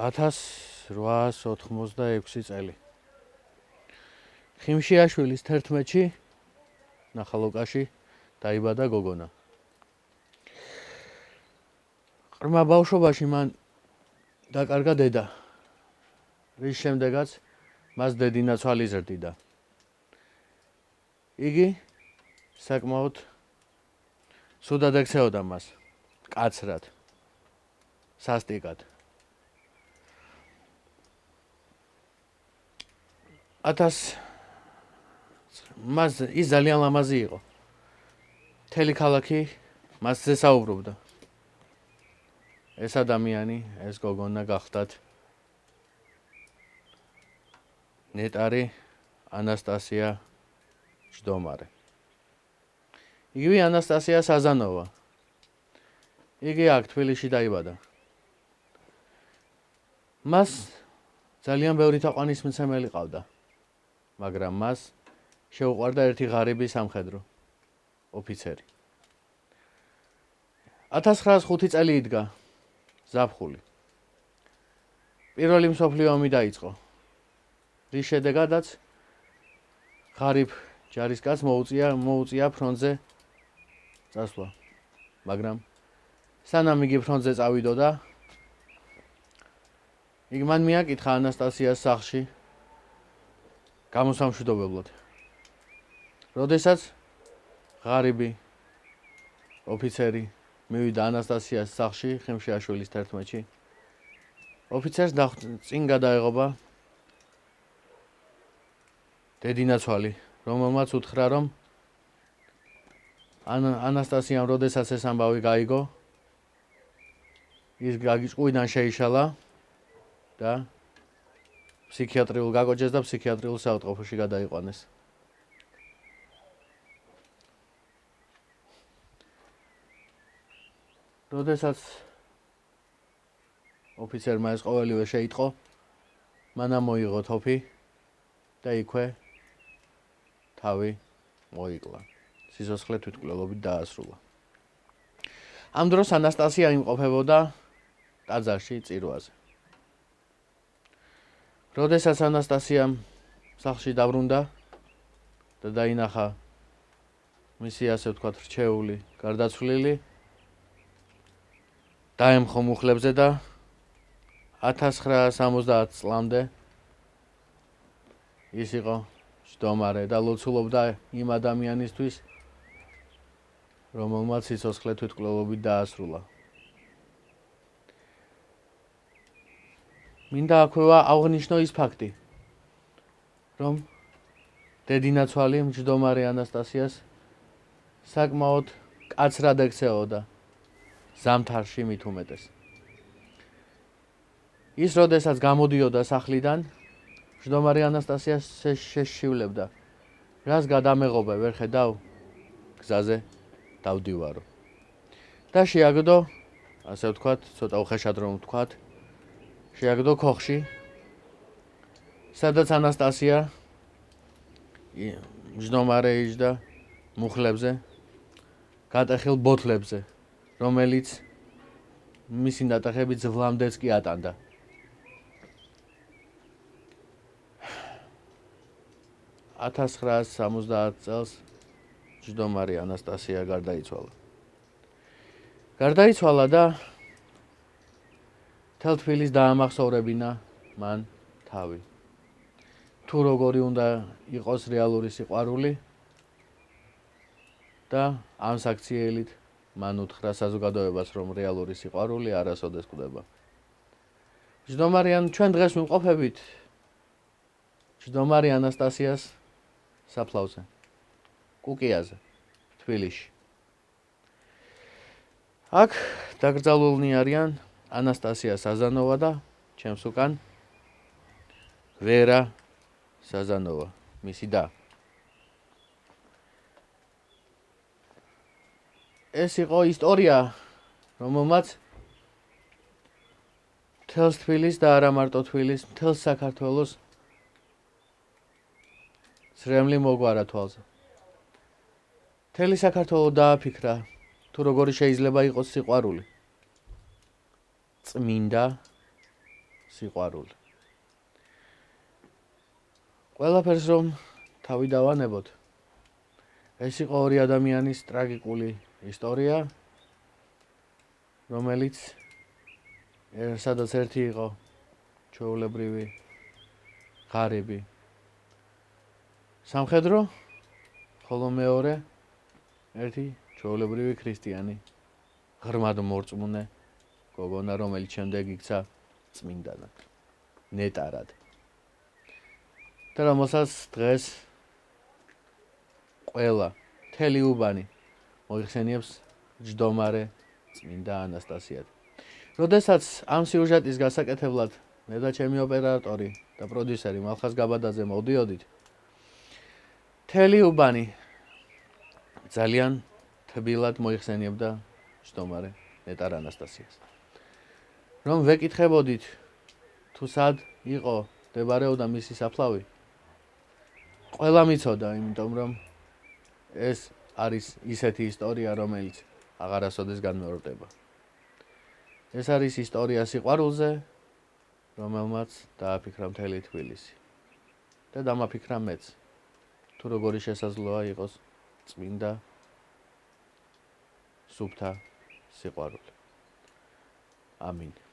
1886 წელი. ხიმშიაშვილის 11-ში ნახალოკაში დაიბადა გოგონა. ყრმა ბავშვობაში მან დაკარგა დედა, რის შემდეგაც მას დედინაცვალი ზრდიდა. იგი საკმაოდ სუდად ექცეოდა მას, კაცრად, სასტიკად. მას ის ძალიან ლამაზი იყო. მთელი ქალაქი მასზე საუბრობდა. ეს ადამიანი, ეს გოგონა გახდათ ნეტარი ანასტასია ჯდომარე. იგივე ანასტასია საზანოვა. იგი აქ თბილისში დაიბადა. მას ძალიან ბევრი თაყვანისმცემელი ყავდა, მაგრამ მას შეუყვარდა ერთი ღარიბი სამხედრო ოფიცერი. 1905 წელი იდგა ზაფხული. პირველი მსოფლიო ომი დაიწყო, რის შედეგადაც ღარიბ ჯარისკაცს მოუწია ფრონტზე წასვლა, მაგრამ სანამ იგი ფრონტზე წავიდოდა, იგი მან მიაკითხა ანასტასიას სახლში გამოსამშვიდობებლად. როდესაც ღარიბი ოფიცერი მივიდა ანასტასიას სახლში, ხიმშიაშვილის 11-ში, ოფიცერს წინ გადაეღობა დედინაცვალი, რომელმაც უთხრა, რომ ანასტასიამ როდესაც ეს ამბავი გაიგო, ის გაგიჭყვიდან შეიშალა და გაკოჭეს და ფსიქიატრიულ საავადმყოფოში გადაიყვანეს. როდესაც ოფიცერმა ეს ყოველივე შეიტყო, მან ამოიღო თოფი და იქვე თავი მოიკლა. სიცოცხლე თვითმკვლელობით დაასრულა. ამ დროს ანასტასია იმყოფებოდა ტაძარში წირვაზე. როდესაც ანასტასიამ სახლში დაბრუნდა და დაინახა მისი ასე ვთქვათ რჩეული გარდაცვლილი, დაემხო მუხლებზე და 1970 წლამდე ის იყო ჯდომარე და ლოცულობდა იმ ადამიანისთვის, რომელმაც სიცოცხლე თვითმკვლელობით დაასრულა. მინდა აქვეა აღნიშნო ის ფაქტი, რომ დედინაცვალი მჯდომარე ანასტასიას საკმაოდ კაცრად ექცეოდა, ზამთარში მით უმეტეს. ის როდესაც გამოდიოდა სახლიდან, მჯდომარე ანასტასიას შეშივლებდა. რას გადამეღობე, ვერ ხედავ? გზაზე დავდივარო. და შეაგდო, ასე ვთქვათ, ცოტა უხეშად რომ ვთქვათ, შეაგდო ქოხში, სადაც ანასტასია მჯდომარე იჯდა მუხლებზე, გატეხილ ბოთლებზე, რომელიც მისი ნატეხები ძვლამდეც კი ატანდა. $1970 წელს ჯდომარე ანასტასია გარდაიცვალა. გარდაიცვალა და მთელ თბილისს დაამახსოვრებინა მან თავი. თუ როგორი უნდა იყოს რეალური სიყვარული და ამ საქციელით მან უთხრა საზოგადოებას, რომ რეალური სიყვარული არასოდეს კვდება. ჯდომარიან ჩვენ დღეს ვიმყოფებით ჯდომარე ანასტასიას საფლავზე, კუკიაზე, თბილისში. აქ დაკრძალულნი არიან ანასტასია საზანოვა და ჩემს უკან ვერა საზანოვა, მისი და. ეს იყო ისტორია, რომელმაც მთელს თბილისს და არა მარტო თბილისს, მთელს საქართველოს სრემლი მოგვარა თვალზე. მთელი საქართველო დააფიქრა, თუ როგორი შეიძლება იყოს სიყვარული. წმინდა, სიყვარული. ყველაფერს რომ თავი დავანებოთ, ეს იყო ორი ადამიანის ტრაგიკული ისტორია, რომელიც სადაც ერთი იყო ჩვეულებრივი ღარიბი სამხედრო, ხოლო მეორე ერთი ჩვეულებრივი ქრისტიანი ღრმად მორწმუნე გოგონა, რომელიც შემდეგ იქცა წმინდანად, ნეტარად. და რომელსაც დღეს ყველა მთელი უბანი მოიხსენიებს ჯდომარე წმინდა ანასტასიად. როდესაც ამ სიუჟეტის გასაკეთებლად მე და ჩემი ოპერატორი და პროდიუსერი მალხაზ გაბადაძე მოვდიოდით, მთელი უბანი ძალიან თბილად მოიხსენიებდა ჯდომარე ნეტარ ანასტასიას. რომ ვეკითხებოდით თუ სად იყო მდებარეობდა მისი საფლავი, ყველა მიცოდა, იმიტომ რომ ეს არის ისეთი ისტორია, რომელიც აღარასოდეს განმეორდება. ეს არის ისტორია სიყვარულზე, რომელმაც დააფიქრა მთელი თბილისი. და დამაფიქრა მეც, თუ როგორი შესაძლოა იყოს წმინდა სუფთა სიყვარული. ამინ.